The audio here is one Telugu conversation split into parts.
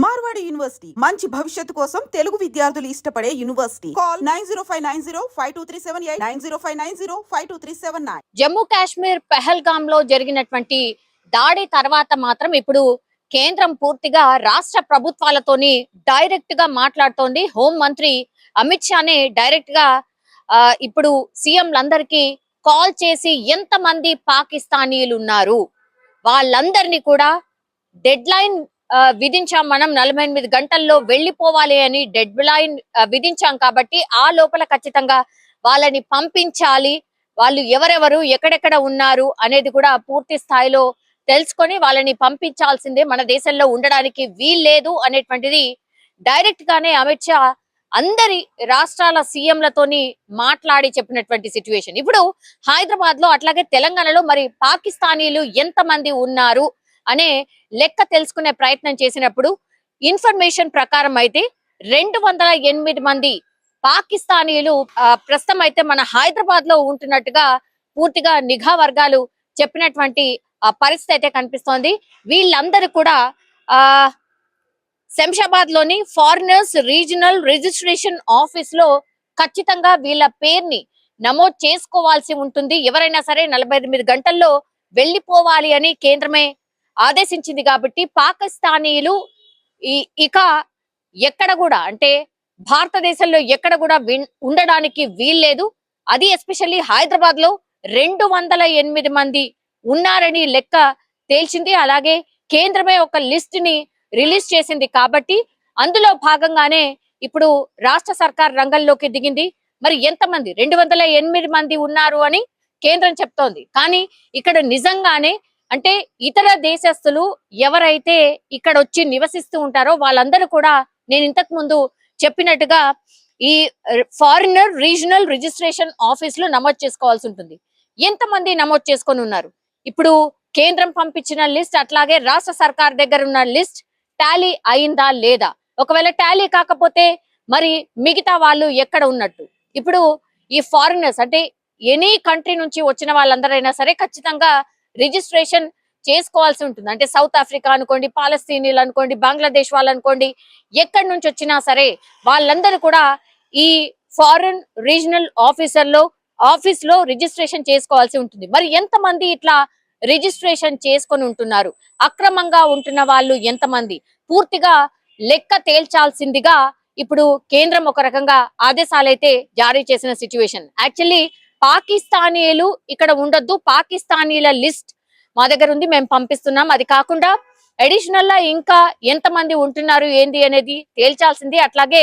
మార్వాడి యూనివర్సిటీ మంచి భవిష్యత్తు కోసం తెలుగు విద్యార్థులు ఇష్టపడే యూనివర్సిటీ. కాల్ 9059052378 9059052379. జమ్మూ కాశ్మీర్ పెహల్గామ్ లో జరిగినటువంటి దాడి తర్వాత మాత్రం ఇప్పుడు కేంద్రం పూర్తిగా రాష్ట్ర ప్రభుత్వాలతోని డైరెక్ట్ గా మాట్లాడుతోంది. హోం మంత్రి అమిత్ షానే డైరెక్ట్ గా ఇప్పుడు సీఎంలందరికీ కాల్ చేసి ఎంతమంది పాకిస్తానీయులు ఉన్నారు వాళ్ళందరినీ కూడా డెడ్ లైన్ విధించాం, మనం 48 గంటల్లో వెళ్లిపోవాలి అని డెడ్ లైన్ విధించాం. కాబట్టి ఆ లోపల ఖచ్చితంగా వాళ్ళని పంపించాలి. వాళ్ళు ఎవరెవరు ఎక్కడెక్కడ ఉన్నారు అనేది కూడా పూర్తి స్థాయిలో తెలుసుకొని వాళ్ళని పంపించాల్సిందే, మన దేశంలో ఉండడానికి వీల్లేదు అనేటువంటిది డైరెక్ట్ గానే అమిత్ షా అందరి రాష్ట్రాల సీఎంలతోని మాట్లాడి చెప్పినటువంటి సిచ్యువేషన్. ఇప్పుడు హైదరాబాద్ లో అట్లాగే తెలంగాణలో మరి పాకిస్తానీలు ఎంతమంది ఉన్నారు అనే లెక్క తెలుసుకునే ప్రయత్నం చేసినప్పుడు ఇన్ఫర్మేషన్ ప్రకారం అయితే 208 మంది పాకిస్తానీయులు ప్రస్తుతం అయితే మన హైదరాబాద్ లో ఉంటున్నట్టుగా పూర్తిగా నిఘా వర్గాలు చెప్పినటువంటి పరిస్థితి అయితే కనిపిస్తోంది. వీళ్ళందరూ కూడా శంషాబాద్ లోని ఫారినర్స్ రీజనల్ రిజిస్ట్రేషన్ ఆఫీస్ లో ఖచ్చితంగా వీళ్ళ పేరుని నమోదు చేసుకోవాల్సి ఉంటుంది. ఎవరైనా సరే 48 గంటల్లో వెళ్లిపోవాలి అని కేంద్రమే ఆదేశించింది. కాబట్టి పాకిస్తానీయులు ఇక ఎక్కడ కూడా అంటే భారతదేశంలో ఎక్కడ కూడా ఉండడానికి వీల్లేదు. అది ఎస్పెషల్లీ హైదరాబాద్ లో 208 మంది ఉన్నారని లెక్క తేల్చింది. అలాగే కేంద్రమే ఒక లిస్ట్ ని రిలీజ్ చేసింది. కాబట్టి అందులో భాగంగానే ఇప్పుడు రాష్ట్ర సర్కార్ రంగంలోకి దిగింది. మరి ఎంతమంది 208 మంది ఉన్నారు అని కేంద్రం చెప్తోంది. కానీ ఇక్కడ నిజంగానే అంటే ఇతర దేశస్తులు ఎవరైతే ఇక్కడ వచ్చి నివసిస్తూ ఉంటారో వాళ్ళందరూ కూడా నేను ఇంతకు ముందు చెప్పినట్టుగా ఈ ఫారినర్ రీజనల్ రిజిస్ట్రేషన్ ఆఫీస్ లో నమోదు చేసుకోవాల్సి ఉంటుంది. ఎంతమంది నమోదు చేసుకొని ఉన్నారు? ఇప్పుడు కేంద్రం పంపించిన లిస్ట్ అట్లాగే రాష్ట్ర సర్కార్ దగ్గర ఉన్న లిస్ట్ టాలీ అయిందా లేదా? ఒకవేళ టాలీ కాకపోతే మరి మిగతా వాళ్ళు ఎక్కడ ఉన్నట్టు? ఇప్పుడు ఈ ఫారినర్స్ అంటే ఎనీ కంట్రీ నుంచి వచ్చిన వాళ్ళందరైనా సరే ఖచ్చితంగా రిజిస్ట్రేషన్ చేసుకోవాల్సి ఉంటుంది. అంటే సౌత్ ఆఫ్రికా అనుకోండి, పాలస్తీనీలు అనుకోండి, బంగ్లాదేశ్ వాళ్ళు అనుకోండి, ఎక్కడి నుంచి వచ్చినా సరే వాళ్ళందరూ కూడా ఈ ఫారిన్ రీజనల్ ఆఫీస్ లో రిజిస్ట్రేషన్ చేసుకోవాల్సి ఉంటుంది. మరి ఎంతమంది ఇట్లా రిజిస్ట్రేషన్ చేసుకొని ఉంటున్నారు? అక్రమంగా ఉంటున్న వాళ్ళు ఎంతమంది? పూర్తిగా లెక్క తేల్చాల్సిందిగా ఇప్పుడు కేంద్రం ఒక రకంగా ఆదేశాలైతే జారీ చేసిన సిచ్యువేషన్. యాక్చువల్లీ పాకిస్తానీయులు ఇక్కడ ఉండొద్దు, పాకిస్తానీల లిస్ట్ మా దగ్గర ఉంది, మేము పంపిస్తున్నాం. అది కాకుండా అడిషనల్ గా ఇంకా ఎంతమంది ఉంటున్నారు ఏంది అనేది తేల్చాల్సింది. అట్లాగే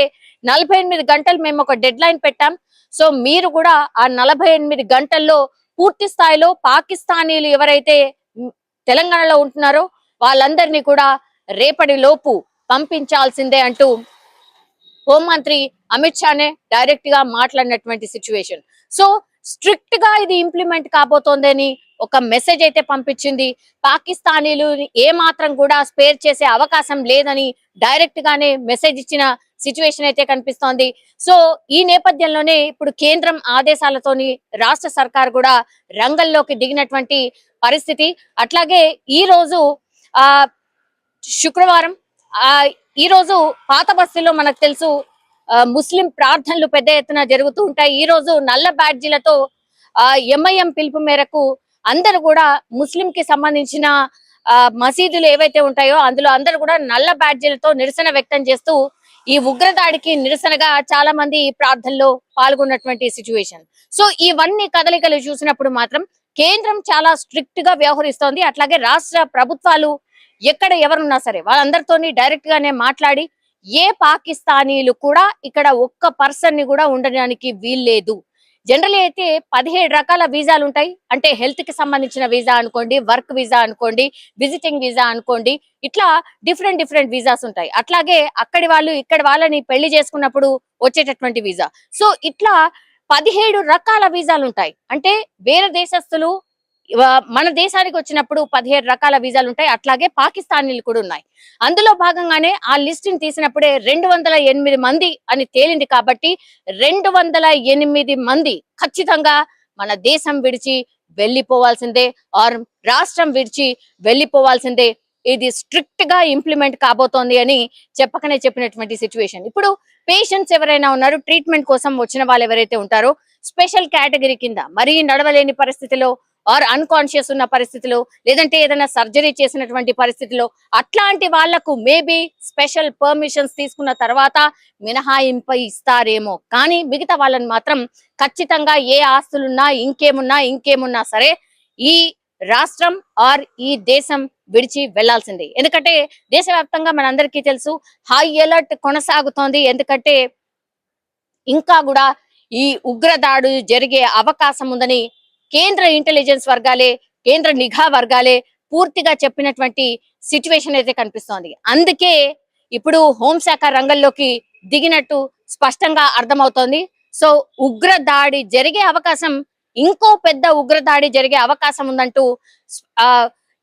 48 గంటలు మేము ఒక డెడ్ లైన్ పెట్టాం. సో మీరు కూడా ఆ 48 గంటల్లో పూర్తి స్థాయిలో పాకిస్తానీలు ఎవరైతే తెలంగాణలో ఉంటున్నారో వాళ్ళందరినీ కూడా రేపటి లోపు పంపించాల్సిందే అంటూ హోంమంత్రి అమిత్ షానే డైరెక్ట్ గా మాట్లాడినటువంటి సిచ్యువేషన్. సో స్ట్రిక్ట్ గా ఇది ఇంప్లిమెంట్ కాబోతోందని ఒక మెసేజ్ అయితే పంపించింది. పాకిస్తానీలు ఏ మాత్రం కూడా స్పేర్ చేసే అవకాశం లేదని డైరెక్ట్ గానే మెసేజ్ ఇచ్చిన సిచ్యువేషన్ అయితే కనిపిస్తోంది. సో ఈ నేపథ్యంలోనే ఇప్పుడు కేంద్రం ఆదేశాలతోని రాష్ట్ర సర్కార్ కూడా రంగంలోకి దిగినటువంటి పరిస్థితి. అట్లాగే ఈ రోజు శుక్రవారం ఈ రోజు పాత బస్తీలో మనకు తెలుసు ముస్లిం ప్రార్థనలు పెద్ద ఎత్తున జరుగుతూ ఉంటాయి. ఈ రోజు నల్ల బ్యాడ్జీలతో ఎంఐఎం పిలుపు మేరకు అందరూ కూడా ముస్లిం కి సంబంధించిన మసీదులు ఏవైతే ఉంటాయో అందులో అందరూ కూడా నల్ల బ్యాడ్జీలతో నిరసన వ్యక్తం చేస్తూ ఈ ఉగ్రదాడికి నిరసనగా చాలా మంది ఈ ప్రార్థనలో పాల్గొన్నటువంటి సిచ్యువేషన్. సో ఇవన్నీ కదలికలు చూసినప్పుడు మాత్రం కేంద్రం చాలా స్ట్రిక్ట్ గా వ్యవహరిస్తోంది. అట్లాగే రాష్ట్ర ప్రభుత్వాలు ఎక్కడ ఎవరున్నా సరే వాళ్ళందరితోని డైరెక్ట్ గానే మాట్లాడి ఏ పాకిస్తానీలు కూడా ఇక్కడ ఒక్క పర్సన్ ని కూడా ఉండడానికి వీల్లేదు. జనరల్ అయితే 17 రకాల వీసాలు ఉంటాయి. అంటే హెల్త్ కి సంబంధించిన వీసా అనుకోండి, వర్క్ వీసా అనుకోండి, విజిటింగ్ వీసా అనుకోండి, ఇట్లా డిఫరెంట్ వీసాస్ ఉంటాయి. అట్లాగే అక్కడి వాళ్ళు ఇక్కడ వాళ్ళని పెళ్లి చేసుకున్నప్పుడు వచ్చేటటువంటి వీసా. సో ఇట్లా 17 రకాల వీసాలు ఉంటాయి. అంటే వేరే దేశస్తులు మన దేశానికి వచ్చినప్పుడు 17 రకాల వీసాలు ఉంటాయి. అట్లాగే పాకిస్తానీలు కూడా ఉన్నాయి. అందులో భాగంగానే ఆ లిస్ట్ ని తీసినప్పుడే 208 మంది అని తేలింది. కాబట్టి 208 మంది ఖచ్చితంగా మన దేశం విడిచి వెళ్ళిపోవాల్సిందే ఆర్ రాష్ట్రం విడిచి వెళ్ళిపోవాల్సిందే. ఇది స్ట్రిక్ట్ గా ఇంప్లిమెంట్ కాబోతోంది అని చెప్పకనే చెప్పినటువంటి సిచ్యువేషన్. ఇప్పుడు పేషెంట్స్ ఎవరైనా ఉన్నారు, ట్రీట్మెంట్ కోసం వచ్చిన వాళ్ళు ఎవరైతే ఉంటారో స్పెషల్ కేటగిరీ కింద మరీ నడవలేని పరిస్థితిలో ఆర్ అన్కాన్షియస్ ఉన్న పరిస్థితిలో, లేదంటే ఏదైనా సర్జరీ చేసినటువంటి పరిస్థితిలో అట్లాంటి వాళ్లకు మేబీ స్పెషల్ పర్మిషన్స్ తీసుకున్న తర్వాత మినహాయింపు ఇస్తారేమో. కానీ మిగతా వాళ్ళని మాత్రం ఖచ్చితంగా ఏ ఆస్తులున్నా ఇంకేమున్నా సరే ఈ రాష్ట్రం ఆర్ ఈ దేశం విడిచి వెళ్లాల్సిందే. ఎందుకంటే దేశవ్యాప్తంగా మనందరికీ తెలుసు హై అలర్ట్ కొనసాగుతోంది. ఎందుకంటే ఇంకా కూడా ఈ ఉగ్రదాడు జరిగే అవకాశం ఉందని కేంద్ర ఇంటెలిజెన్స్ వర్గాలే, కేంద్ర నిఘా వర్గాలే పూర్తిగా చెప్పినటువంటి సిచ్యువేషన్ అయితే కనిపిస్తోంది. అందుకే ఇప్పుడు హోంశాఖ రంగంలోకి దిగినట్టు స్పష్టంగా అర్థమవుతోంది. సో ఉగ్రదాడి జరిగే అవకాశం, ఇంకో పెద్ద ఉగ్రదాడి జరిగే అవకాశం ఉందంటూ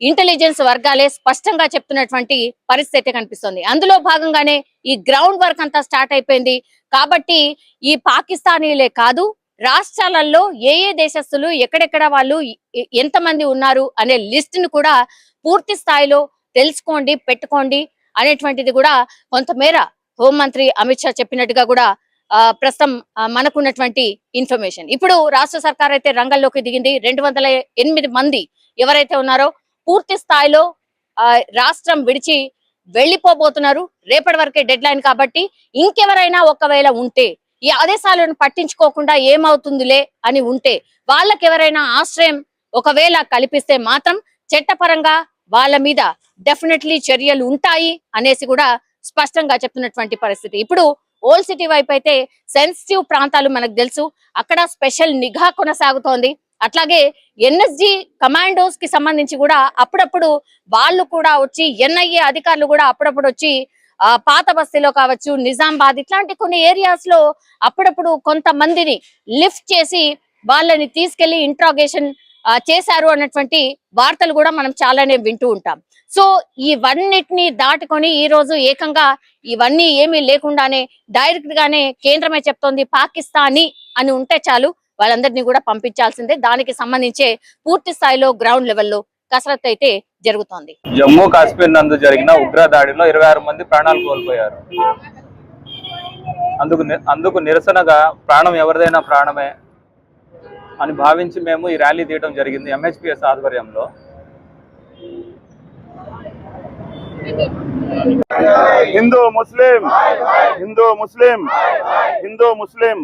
ఇంటెలిజెన్స్ వర్గాలే స్పష్టంగా చెప్తున్నటువంటి పరిస్థితి అయితే కనిపిస్తుంది. అందులో భాగంగానే ఈ గ్రౌండ్ వర్క్ అంతా స్టార్ట్ అయిపోయింది. కాబట్టి ఈ పాకిస్తానీలే కాదు, రాష్ట్రాలలో ఏ దేశస్తులు ఎక్కడెక్కడ వాళ్ళు ఎంతమంది ఉన్నారు అనే లిస్ట్ ను కూడా పూర్తి స్థాయిలో తెలుసుకోండి, పెట్టుకోండి అనేటువంటిది కూడా కొంతమేర హోంమంత్రి అమిత్ షా చెప్పినట్టుగా కూడా ప్రస్తుతం మనకున్నటువంటి ఇన్ఫర్మేషన్. ఇప్పుడు రాష్ట్ర సర్కార్ అయితే రంగంలోకి దిగింది. 208 మంది ఎవరైతే ఉన్నారో పూర్తి స్థాయిలో రాష్ట్రం విడిచి వెళ్ళిపోబోతున్నారు. రేపటి వరకే డెడ్ లైన్ కాబట్టి ఇంకెవరైనా ఒకవేళ ఉంటే ఈ ఆదేశాలను పట్టించుకోకుండా ఏమవుతుందిలే అని ఉంటే వాళ్ళకి ఎవరైనా ఆశ్రయం ఒకవేళ కల్పిస్తే మాత్రం చట్టపరంగా వాళ్ళ మీద డెఫినెట్లీ చర్యలు ఉంటాయి అనేసి కూడా స్పష్టంగా చెప్తున్నటువంటి పరిస్థితి. ఇప్పుడు ఓల్డ్ సిటీ వైపు అయితే సెన్సిటివ్ ప్రాంతాలు మనకు తెలుసు, అక్కడ స్పెషల్ నిఘా కొనసాగుతోంది. అట్లాగే ఎన్ఎస్జి కమాండోస్ కి సంబంధించి కూడా అప్పుడప్పుడు వాళ్ళు కూడా వచ్చి, ఎన్ఐఏ అధికారులు కూడా అప్పుడప్పుడు వచ్చి పాత బస్తీలో కావచ్చు, నిజామాబాద్ ఇట్లాంటి కొన్ని ఏరియాస్ లో అప్పుడప్పుడు కొంతమందిని లిఫ్ట్ చేసి వాళ్ళని తీసుకెళ్లి ఇంట్రాగేషన్ చేశారు అన్నటువంటి వార్తలు కూడా మనం చాలానే వింటూ ఉంటాం. సో ఇవన్నిటిని దాటుకొని ఈ రోజు ఏకంగా ఇవన్నీ ఏమీ లేకుండానే డైరెక్ట్ గానే కేంద్రమే చెప్తోంది పాకిస్తానీ అని ఉంటే చాలు వాళ్ళందరినీ కూడా పంపించాల్సిందే. దానికి సంబంధించే పూర్తి స్థాయిలో గ్రౌండ్ లెవెల్లో కసరత్తు అయితే జరుగుతోంది. జమ్మూ కాశ్మీర్ నందు జరిగిన ఉగ్రదాడిలో 26 మంది ప్రాణాలు కోల్పోయారు. అందుకు నిరసనగా ప్రాణం ఎవరిదైనా ప్రాణమే అని భావించి మేము ఈ ర్యాలీ తీయడం జరిగింది ఎంహెచ్పిఎస్ ఆధ్వర్యంలో. हिंदू मुस्लिम हिंदू मुस्लिम हिंदू मुस्लिम